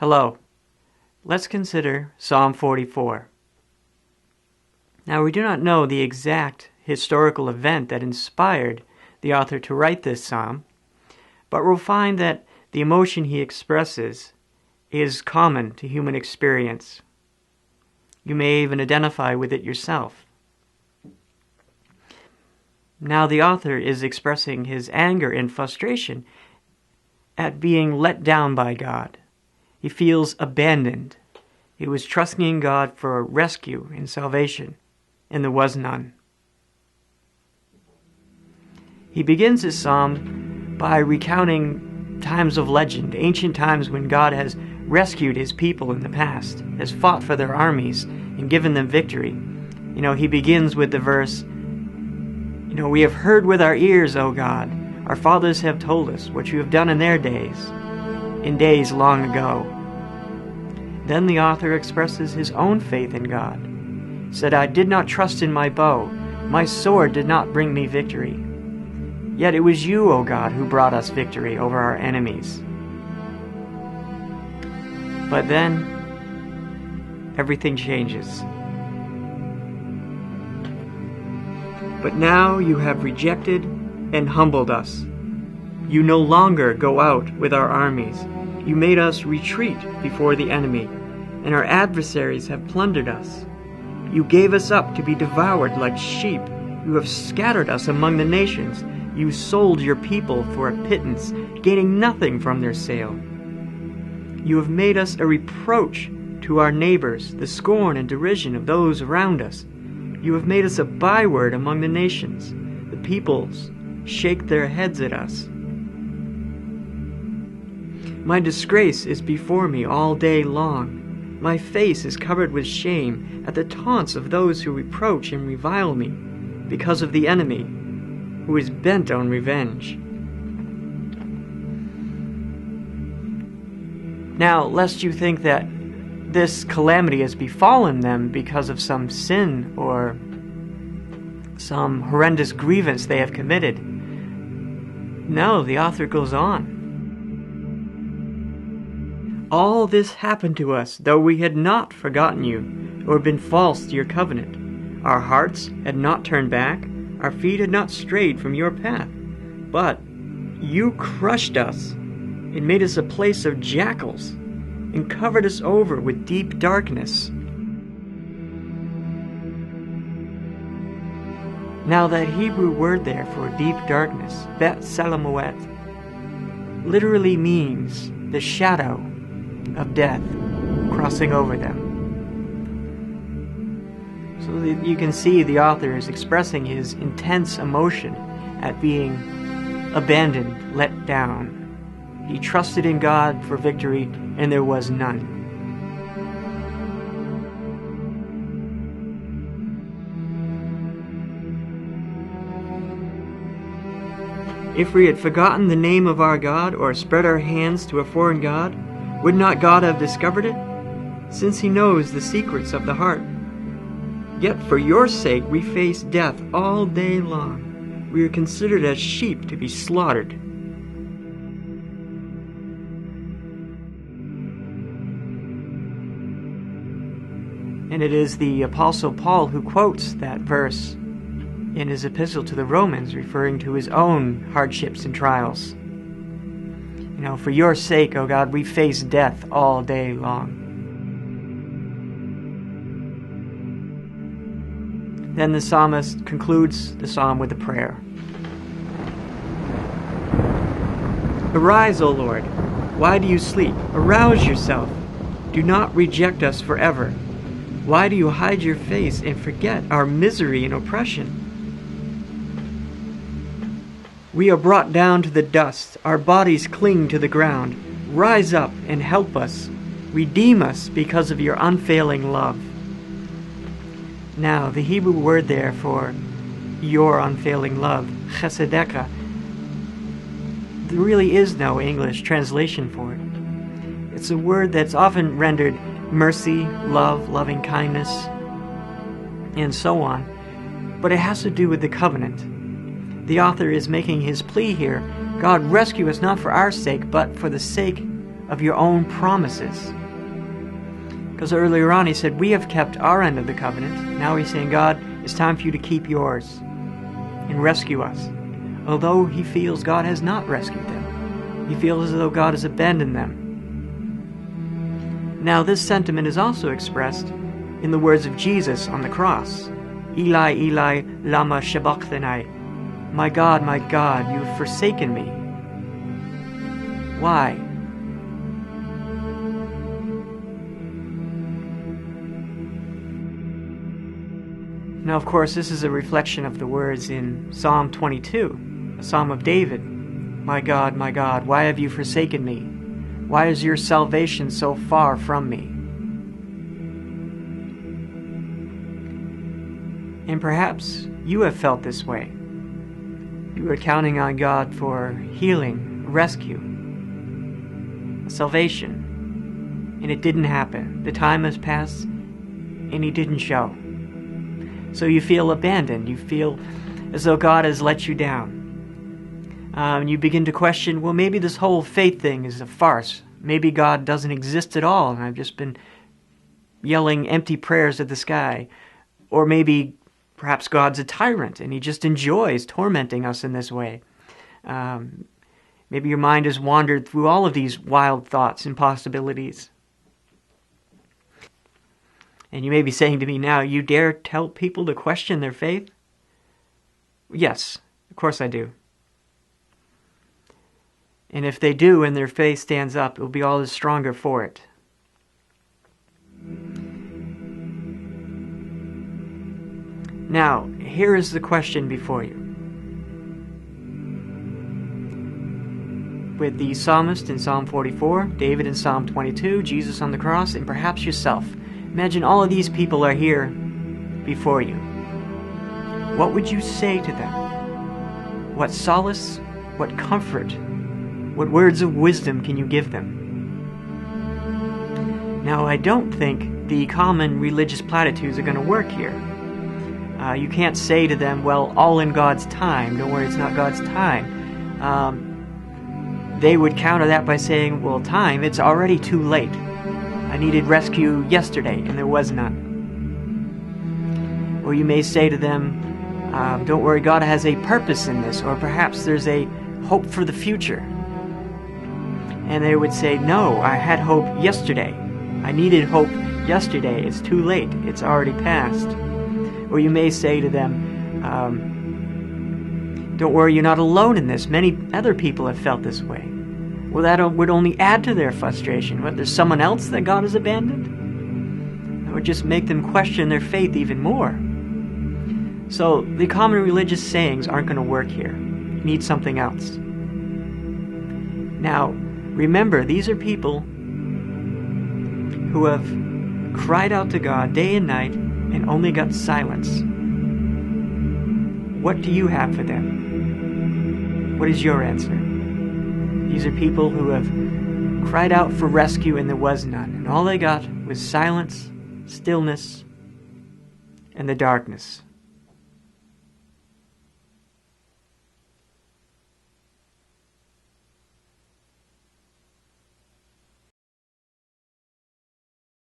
Hello. Let's consider Psalm 44. Now, we do not know the exact historical event that inspired the author to write this psalm, but we'll find that the emotion he expresses is common to human experience. You may even identify with it yourself. Now, the author is expressing his anger and frustration at being let down by God. He feels abandoned. He was trusting in God for rescue and salvation, and there was none. He begins his psalm by recounting times of legend, ancient times when God has rescued his people in the past, has fought for their armies and given them victory. He begins with the verse, we have heard with our ears, O God. Our fathers have told us what you have done in their days, in days long ago. Then the author expresses his own faith in God. Said, I did not trust in my bow. My sword did not bring me victory. Yet it was you, O God, who brought us victory over our enemies. But then, everything changes. But now you have rejected and humbled us. You no longer go out with our armies. You made us retreat before the enemy, and our adversaries have plundered us. You gave us up to be devoured like sheep. You have scattered us among the nations. You sold your people for a pittance, gaining nothing from their sale. You have made us a reproach to our neighbors, the scorn and derision of those around us. You have made us a byword among the nations. The peoples shake their heads at us. My disgrace is before me all day long. My face is covered with shame at the taunts of those who reproach and revile me, because of the enemy, who is bent on revenge. Now, lest you think that this calamity has befallen them because of some sin or some horrendous grievance they have committed. No, the author goes on. All this happened to us, though we had not forgotten you, or been false to your covenant. Our hearts had not turned back, our feet had not strayed from your path. But you crushed us, and made us a place of jackals, and covered us over with deep darkness. Now that Hebrew word there for deep darkness, Bet Salamoet, literally means the shadow of death crossing over them. So that you can see the author is expressing his intense emotion at being abandoned, let down. He trusted in God for victory, and there was none. If we had forgotten the name of our God, or spread our hands to a foreign god, would not God have discovered it? Since he knows the secrets of the heart. Yet for your sake we face death all day long. We are considered as sheep to be slaughtered. And it is the Apostle Paul who quotes that verse in his epistle to the Romans, referring to his own hardships and trials. For your sake, O God, we face death all day long. Then the psalmist concludes the psalm with a prayer. Arise, O Lord. Why do you sleep? Arouse yourself. Do not reject us forever. Why do you hide your face and forget our misery and oppression? We are brought down to the dust. Our bodies cling to the ground. Rise up and help us. Redeem us because of your unfailing love. Now, the Hebrew word there for your unfailing love, chesedeka, there really is no English translation for it. It's a word that's often rendered mercy, love, loving kindness, and so on. But it has to do with the covenant. The author is making his plea here. God, rescue us not for our sake, but for the sake of your own promises. Because earlier on he said, we have kept our end of the covenant. Now he's saying, God, it's time for you to keep yours and rescue us. Although he feels God has not rescued them. He feels as though God has abandoned them. Now this sentiment is also expressed in the words of Jesus on the cross. Eli, Eli, lama sabachthani. My God, you have forsaken me. Why? Now, of course, this is a reflection of the words in Psalm 22, a psalm of David. My God, why have you forsaken me? Why is your salvation so far from me? And perhaps you have felt this way. You were counting on God for healing, rescue, salvation, and it didn't happen. The time has passed, and he didn't show. So you feel abandoned. You feel as though God has let you down. You begin to question, well, maybe this whole faith thing is a farce. Maybe God doesn't exist at all, and I've just been yelling empty prayers at the sky. Or maybe perhaps God's a tyrant, and he just enjoys tormenting us in this way. Maybe your mind has wandered through all of these wild thoughts and possibilities. And you may be saying to me now, you dare tell people to question their faith? Yes, of course I do. And if they do and their faith stands up, it will be all the stronger for it. Now, here is the question before you. With the psalmist in Psalm 44, David in Psalm 22, Jesus on the cross, and perhaps yourself. Imagine all of these people are here before you. What would you say to them? What solace, what comfort, what words of wisdom can you give them? Now, I don't think the common religious platitudes are going to work here. You can't say to them, well, all in God's time. Don't worry, it's not God's time. They would counter that by saying, well, time, it's already too late. I needed rescue yesterday, and there was none. Or you may say to them, don't worry, God has a purpose in this, or perhaps there's a hope for the future. And they would say, no, I had hope yesterday. I needed hope yesterday. It's too late. It's already past. Or you may say to them, don't worry, you're not alone in this. Many other people have felt this way. Well, that would only add to their frustration. What, there's someone else that God has abandoned? That would just make them question their faith even more. So the common religious sayings aren't going to work here. You need something else. Now, remember, these are people who have cried out to God day and night and only got silence. What do you have for them? What is your answer? These are people who have cried out for rescue and there was none. And all they got was silence, stillness, and the darkness.